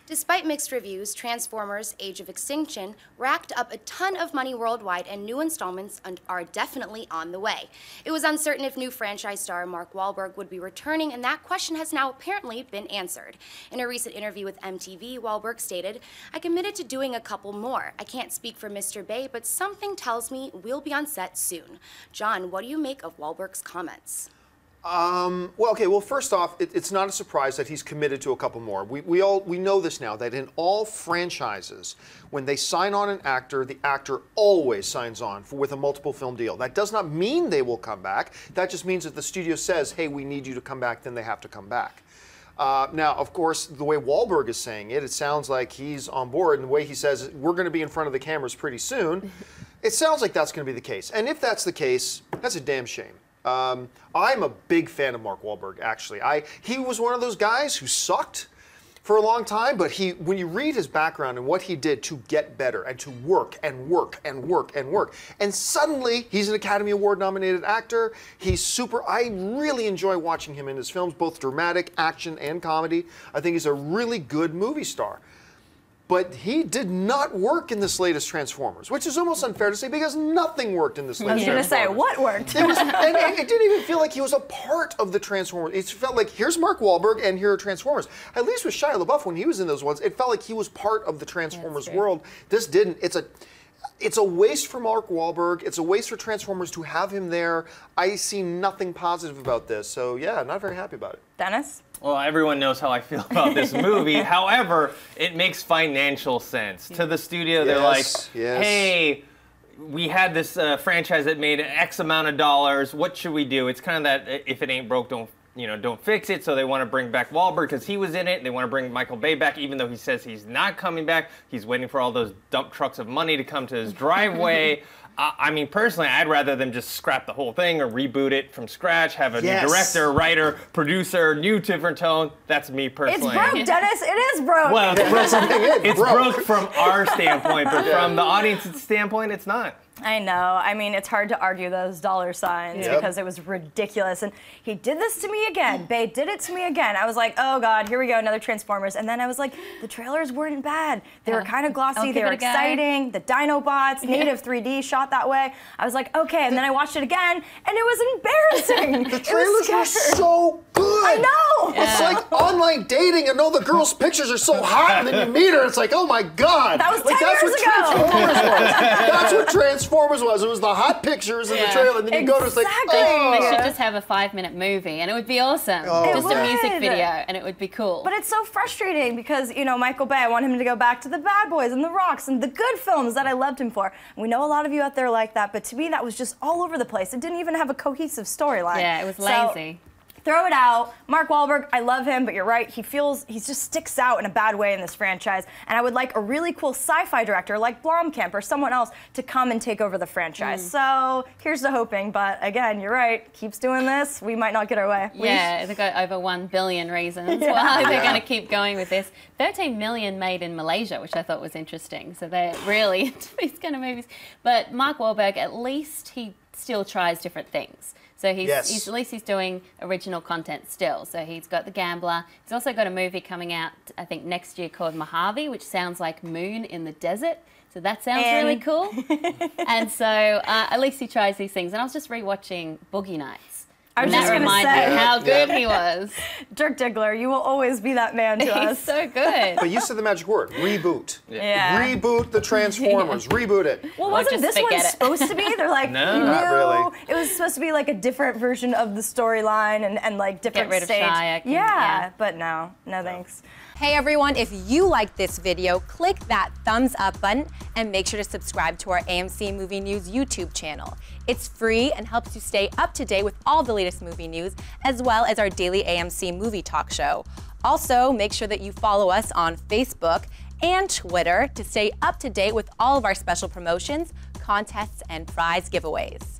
Despite mixed reviews, Transformers: Age of Extinction racked up a ton of money worldwide, and new installments are definitely on the way. It was uncertain if new franchise star Mark Wahlberg would be returning, and that question has now apparently been answered. In a recent interview with MTV, Wahlberg stated, "I committed to doing a couple more. I can't speak for Mr. Bay, but something tells me we'll be on set soon." John, what do you make of Wahlberg's comments? Well, first off, it's not a surprise that he's committed to a couple more. We know this now, that in all franchises, when they sign on an actor, the actor always signs on with a multiple film deal. That does not mean they will come back. That just means that the studio says, hey, we need you to come back, then they have to come back. Now, of course, the way Wahlberg is saying it, it sounds like he's on board, and the way he says, we're going to be in front of the cameras pretty soon, it sounds like that's going to be the case. And if that's the case, that's a damn shame. I'm a big fan of Mark Wahlberg, actually. He was one of those guys who sucked for a long time, but when you read his background and what he did to get better and to work and work and work and work, and suddenly he's an Academy Award nominated actor. He's super. I really enjoy watching him in his films, both dramatic, action, and comedy. I think he's a really good movie star. But he did not work in this latest Transformers, which is almost unfair to say because nothing worked in this latest Transformers. I was going to say, what worked? And it didn't even feel like he was a part of the Transformers. It felt like, here's Mark Wahlberg and here are Transformers. At least with Shia LaBeouf, when he was in those ones, it felt like he was part of the Transformers world. This didn't. It's a waste for Mark Wahlberg. It's a waste for Transformers to have him there. I see nothing positive about this. So yeah, not very happy about it. Dennis? Well, everyone knows how I feel about this movie. However, it makes financial sense. To the studio, they're like, hey, we had this franchise that made X amount of dollars. What should we do? It's kind of that if it ain't broke, don't fix it. So they want to bring back Wahlberg because he was in it. They want to bring Michael Bay back, even though he says he's not coming back. He's waiting for all those dump trucks of money to come to his driveway. I mean, personally, I'd rather them just scrap the whole thing or reboot it from scratch, have a new director, writer, producer, new different tone. That's me personally. It's broke, Dennis. It is broke. Well, it's broke from our standpoint, but from the audience's standpoint, it's not. I know. I mean, it's hard to argue those dollar signs because it was ridiculous. And he did this to me again. Bay did it to me again. I was like, oh, God, here we go, another Transformers. And then I was like, the trailers weren't bad. They were kind of glossy. They were exciting. The Dinobots, native 3D shot that way. I was like, okay. And then I watched it again, and it was embarrassing. The trailers were so good. I know. It's like online dating, and all the girls' pictures are so hot, and then you meet her, it's like, oh, my God. That was 10 years ago. Transformers was. That's what Transformers was. It was the hot pictures in the trailer, and then you go to it's like, oh. They should just have a 5-minute movie, and it would be awesome. Just a music video, and it would be cool. But it's so frustrating because, you know, Michael Bay, I want him to go back to the Bad Boys and the Rocks and the good films that I loved him for. We know a lot of you out there like that, but to me, that was just all over the place. It didn't even have a cohesive storyline. Yeah, it was lazy. Throw it out. Mark Wahlberg, I love him, but you're right. He just sticks out in a bad way in this franchise. And I would like a really cool sci-fi director like Blomkamp or someone else to come and take over the franchise. So here's the hoping. But again, you're right. Keeps doing this, we might not get our way. Yeah, they've got over 1 billion reasons why they're going to keep going with this. 13 million made in Malaysia, which I thought was interesting. So they're really into these kind of movies. But Mark Wahlberg, at least he still tries different things. So he's at least he's doing original content still. So he's got The Gambler. He's also got a movie coming out, I think, next year called Mojave, which sounds like Moon in the desert. So that sounds really cool. And so at least he tries these things. And I was just rewatching Boogie Nights. I was just going to say how good he was. Dirk Diggler, you will always be that man to us. He's so good. But you said the magic word, reboot. Reboot the Transformers, reboot it. Well, wasn't this one supposed to be? They're like, no, not really. It was supposed to be like a different version of the storyline and like different stage. Get rid of Shia. Yeah, but no thanks. Hey everyone, if you liked this video, click that thumbs up button and make sure to subscribe to our AMC Movie News YouTube channel. It's free and helps you stay up to date with all the latest movie news, as well as our daily AMC movie talk show. Also, make sure that you follow us on Facebook and Twitter to stay up to date with all of our special promotions, contests, and prize giveaways.